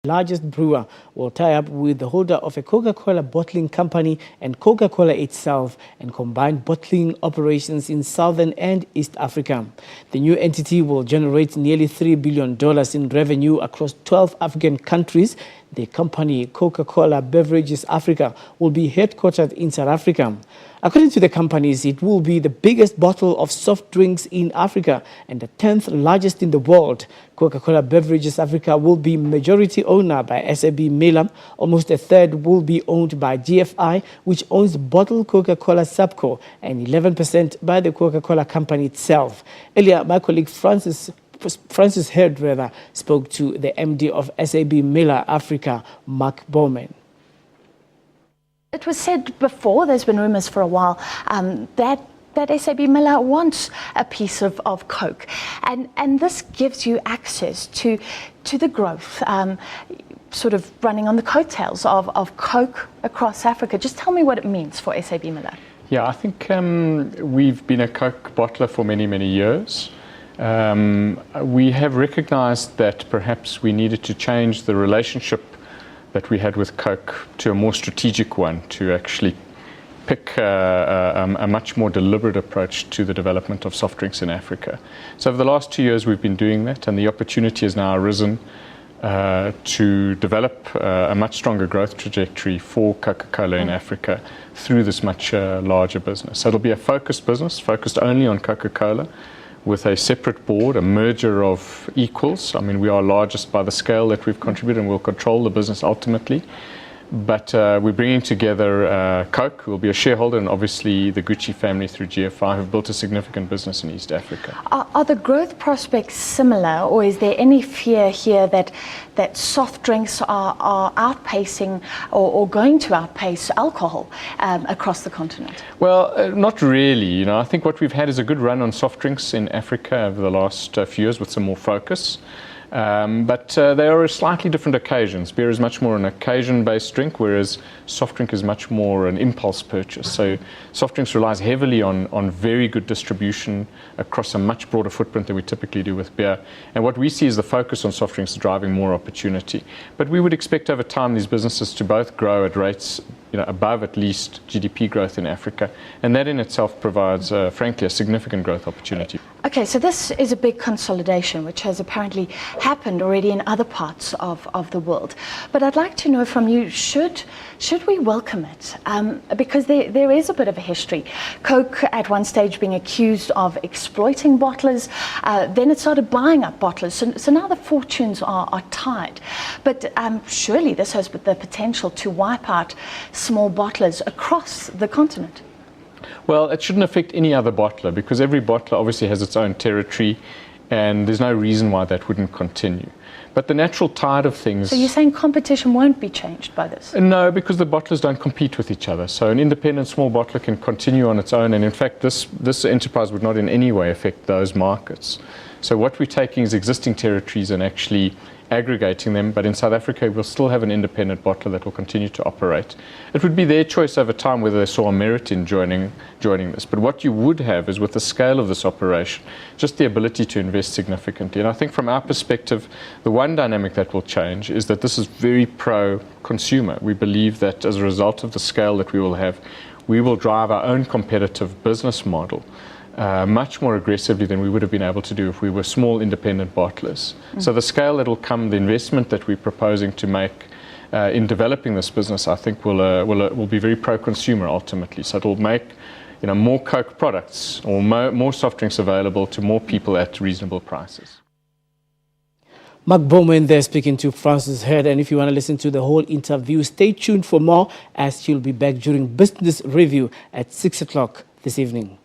largest brewer will tie up with the holder of a Coca-Cola bottling company and Coca-Cola itself and combine bottling operations in Southern and East Africa. The new entity will generate nearly $3 billion in revenue across 12 African countries. The company, Coca Cola Beverages Africa, will be headquartered in South Africa. According to the companies, it will be the biggest bottle of soft drinks in Africa and the 10th largest in the world. Coca Cola Beverages Africa will be majority owner by SABMiller. Almost a third will be owned by GFI, which owns bottled Coca Cola Sabco, and 11% by the Coca Cola company itself. Earlier, my colleague Francis Head spoke to the MD of SABMiller Africa, Mark Bowman. It was said before, there's been rumours for a while, that SABMiller wants a piece of Coke. And this gives you access to the growth, sort of running on the coattails of Coke across Africa. Just tell me what it means for SABMiller. Yeah, I think we've been a Coke bottler for many, many years. We have recognized that perhaps we needed to change the relationship that we had with Coke to a more strategic one, to actually pick a much more deliberate approach to the development of soft drinks in Africa. So over the last 2 years we've been doing that, and the opportunity has now arisen to develop a much stronger growth trajectory for Coca-Cola in Africa through this much larger business. So it'll be a focused business, focused only on Coca-Cola, with a separate board, a merger of equals. I mean, we are largest by the scale that we've contributed, and we'll control the business ultimately. But we're bringing together Coke, who will be a shareholder, and obviously the Gucci family through GFI, who've built a significant business in East Africa. Are the growth prospects similar, or is there any fear here that soft drinks are outpacing or going to outpace alcohol across the continent? Well, not really. You know, I think what we've had is a good run on soft drinks in Africa over the last few years with some more focus. But they are slightly different occasions. Beer is much more an occasion-based drink, whereas soft drink is much more an impulse purchase. So soft drinks relies heavily on very good distribution across a much broader footprint than we typically do with beer. And what we see is the focus on soft drinks driving more opportunity. But we would expect over time these businesses to both grow at rates above at least GDP growth in Africa, and that in itself provides, frankly, a significant growth opportunity. Okay, so this is a big consolidation, which has apparently happened already in other parts of the world. But I'd like to know from you, should we welcome it? Because there is a bit of a history. Coke at one stage being accused of exploiting bottlers, then it started buying up bottlers. So now the fortunes are tied. But surely this has the potential to wipe out small bottlers across the continent. Well, it shouldn't affect any other bottler, because every bottler obviously has its own territory, and there's no reason why that wouldn't continue. But the natural tide of things... So you're saying competition won't be changed by this? No, because the bottlers don't compete with each other. So an independent small bottler can continue on its own, and in fact this enterprise would not in any way affect those markets. So what we're taking is existing territories and actually aggregating them, but in South Africa we'll still have an independent bottler that will continue to operate. It would be their choice over time whether they saw a merit in joining this. But what you would have is, with the scale of this operation, just the ability to invest significantly. And I think from our perspective, the one dynamic that will change is that this is very pro-consumer. We believe that as a result of the scale that we will have, we will drive our own competitive business model much more aggressively than we would have been able to do if we were small independent bottlers. So the scale that will come, the investment that we're proposing to make in developing this business, I think will be very pro-consumer ultimately. So it will make more Coke products or more soft drinks available to more people at reasonable prices. Mark Bowman there speaking to Francis Head. And if you want to listen to the whole interview, stay tuned for more, as she'll be back during Business Review at 6 o'clock this evening.